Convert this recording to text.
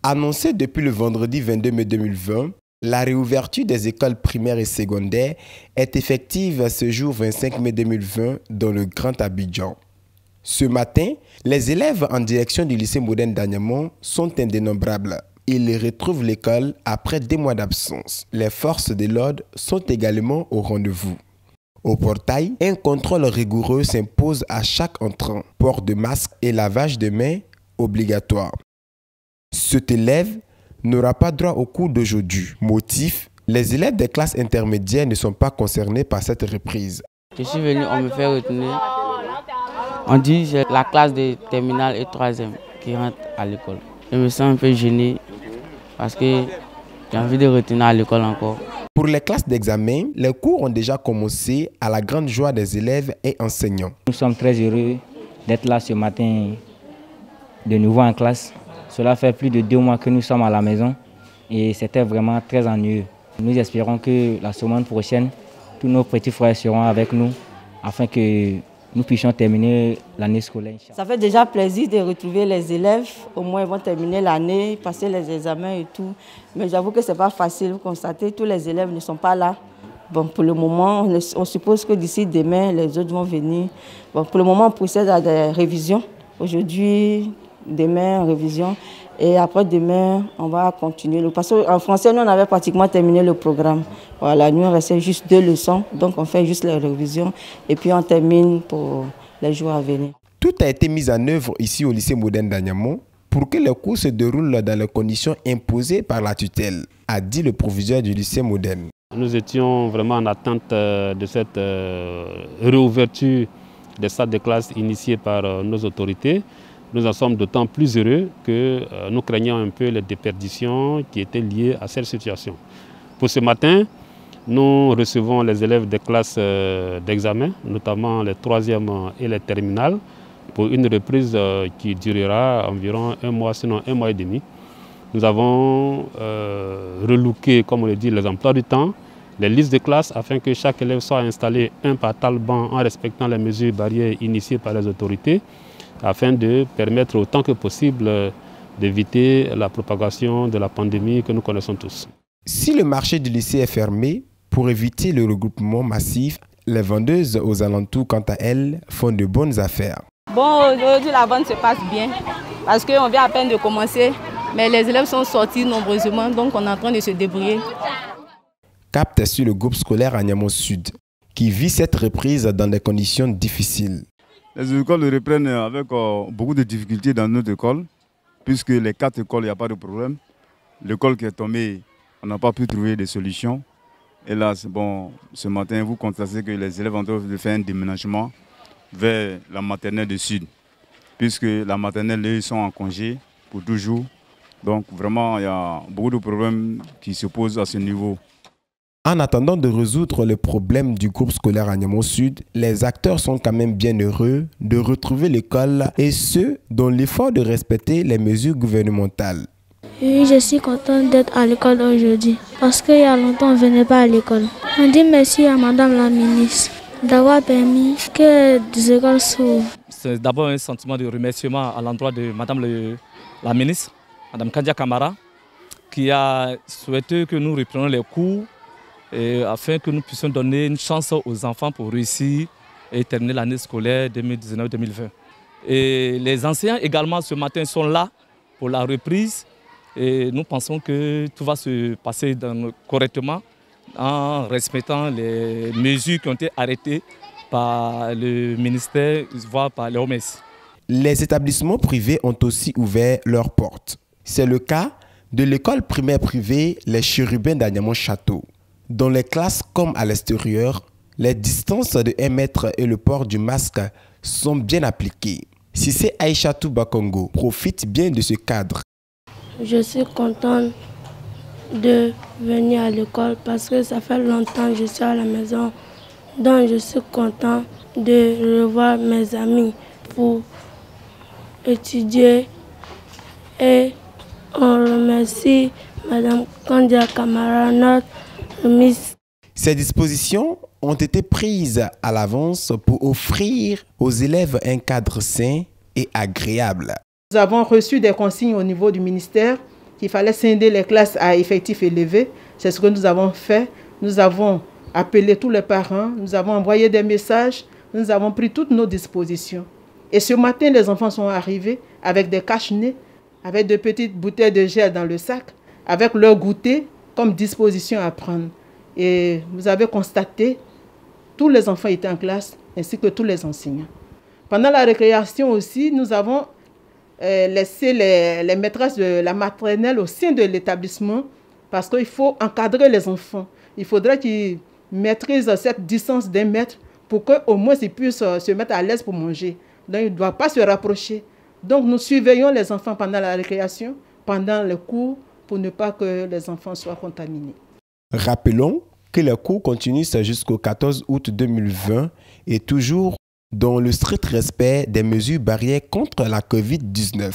Annoncée depuis le vendredi 22 mai 2020, la réouverture des écoles primaires et secondaires est effective ce jour 25 mai 2020 dans le Grand Abidjan. Ce matin, les élèves en direction du lycée moderne d'Anyamon sont indénombrables. Ils retrouvent l'école après des mois d'absence. Les forces de l'ordre sont également au rendez-vous. Au portail, un contrôle rigoureux s'impose à chaque entrant. Port de masque et lavage de mains obligatoire. Cet élève n'aura pas droit au cours d'aujourd'hui. Motif, les élèves des classes intermédiaires ne sont pas concernés par cette reprise. Je suis venu, on me fait retenir. On dit que j'ai la classe de terminale et 3e qui rentre à l'école. Je me sens un peu gêné parce que j'ai envie de retourner à l'école encore. Pour les classes d'examen, les cours ont déjà commencé à la grande joie des élèves et enseignants. Nous sommes très heureux d'être là ce matin de nouveau en classe. Cela fait plus de 2 mois que nous sommes à la maison et c'était vraiment très ennuyeux. Nous espérons que la semaine prochaine, tous nos petits frères seront avec nous afin que nous puissions terminer l'année scolaire. Ça fait déjà plaisir de retrouver les élèves. Au moins, ils vont terminer l'année, passer les examens et tout. Mais j'avoue que ce n'est pas facile. Vous constatez, tous les élèves ne sont pas là. Bon, pour le moment, on suppose que d'ici demain, les autres vont venir. Bon, pour le moment, on procède à des révisions. Aujourd'hui, demain, révision. Et après demain, on va continuer. Parce qu'en français, nous, on avait pratiquement terminé le programme. Voilà, nous, il restait juste 2 leçons. Donc, on fait juste les révisions. Et puis, on termine pour les jours à venir. Tout a été mis en œuvre ici au lycée moderne d'Anyamon pour que les cours se déroulent dans les conditions imposées par la tutelle, a dit le proviseur du lycée moderne. Nous étions vraiment en attente de cette réouverture des salles de classe initiée par nos autorités. Nous en sommes d'autant plus heureux que nous craignons un peu les déperditions qui étaient liées à cette situation. Pour ce matin, nous recevons les élèves des classes d'examen, notamment les 3e et les terminales, pour une reprise qui durera environ 1 mois, sinon 1 mois et demi. Nous avons relooké, comme on le dit, les emplois du temps, les listes de classe, afin que chaque élève soit installé un par tal banc en respectant les mesures barrières initiées par les autorités, afin de permettre autant que possible d'éviter la propagation de la pandémie que nous connaissons tous. Si le marché du lycée est fermé, pour éviter le regroupement massif, les vendeuses aux alentours, quant à elles, font de bonnes affaires. Bon, aujourd'hui la vente se passe bien parce qu'on vient à peine de commencer, mais les élèves sont sortis nombreusement, donc on est en train de se débrouiller. Capte sur le groupe scolaire Anyamon Sud, qui vit cette reprise dans des conditions difficiles. Les écoles reprennent avec beaucoup de difficultés dans notre école, puisque les 4 écoles, il n'y a pas de problème. L'école qui est tombée, on n'a pas pu trouver de solution. Et là, bon, ce matin, vous constatez que les élèves ont de faire un déménagement vers la maternelle du Sud, puisque la maternelle, eux, ils sont en congé pour toujours. Donc vraiment, il y a beaucoup de problèmes qui se posent à ce niveau. En attendant de résoudre le problème du groupe scolaire Anyamon Sud, les acteurs sont quand même bien heureux de retrouver l'école et ce, dans l'effort de respecter les mesures gouvernementales. Oui, je suis contente d'être à l'école aujourd'hui parce qu'il y a longtemps on ne venait pas à l'école. On dit merci à Madame la ministre d'avoir permis que des écoles s'ouvrent. C'est d'abord un sentiment de remerciement à l'endroit de Madame la ministre, Madame Kandia Kamara, qui a souhaité que nous reprenions les cours afin que nous puissions donner une chance aux enfants pour réussir et terminer l'année scolaire 2019-2020. Et les enseignants également ce matin sont là pour la reprise et nous pensons que tout va se passer correctement en respectant les mesures qui ont été arrêtées par le ministère, voire par l'OMS. Les établissements privés ont aussi ouvert leurs portes. C'est le cas de l'école primaire privée Les Chérubins d'Anyamon Château. Dans les classes comme à l'extérieur, les distances de 1 mètre et le port du masque sont bien appliquées. Sissé Aïchatou Bakongo profite bien de ce cadre. Je suis contente de venir à l'école parce que ça fait longtemps que je suis à la maison. Donc je suis contente de revoir mes amis pour étudier et on remercie Madame Kandia Kamara, notre Miss. Ces dispositions ont été prises à l'avance pour offrir aux élèves un cadre sain et agréable. Nous avons reçu des consignes au niveau du ministère qu'il fallait scinder les classes à effectifs élevés. C'est ce que nous avons fait. Nous avons appelé tous les parents, nous avons envoyé des messages, nous avons pris toutes nos dispositions. Et ce matin, les enfants sont arrivés avec des cache-nez, avec de petites bouteilles de gel dans le sac, avec leur goûter comme disposition à prendre. Et vous avez constaté, tous les enfants étaient en classe, ainsi que tous les enseignants. Pendant la récréation aussi, nous avons laissé les maîtresses de la maternelle au sein de l'établissement parce qu'il faut encadrer les enfants. Il faudrait qu'ils maîtrisent cette distance d'1 mètre pour qu'au moins ils puissent se mettre à l'aise pour manger. Donc, ils ne doivent pas se rapprocher. Donc, nous surveillons les enfants pendant la récréation, pendant le cours, pour ne pas que les enfants soient contaminés. Rappelons que les cours continuent jusqu'au 14 août 2020 et toujours dans le strict respect des mesures barrières contre la COVID-19.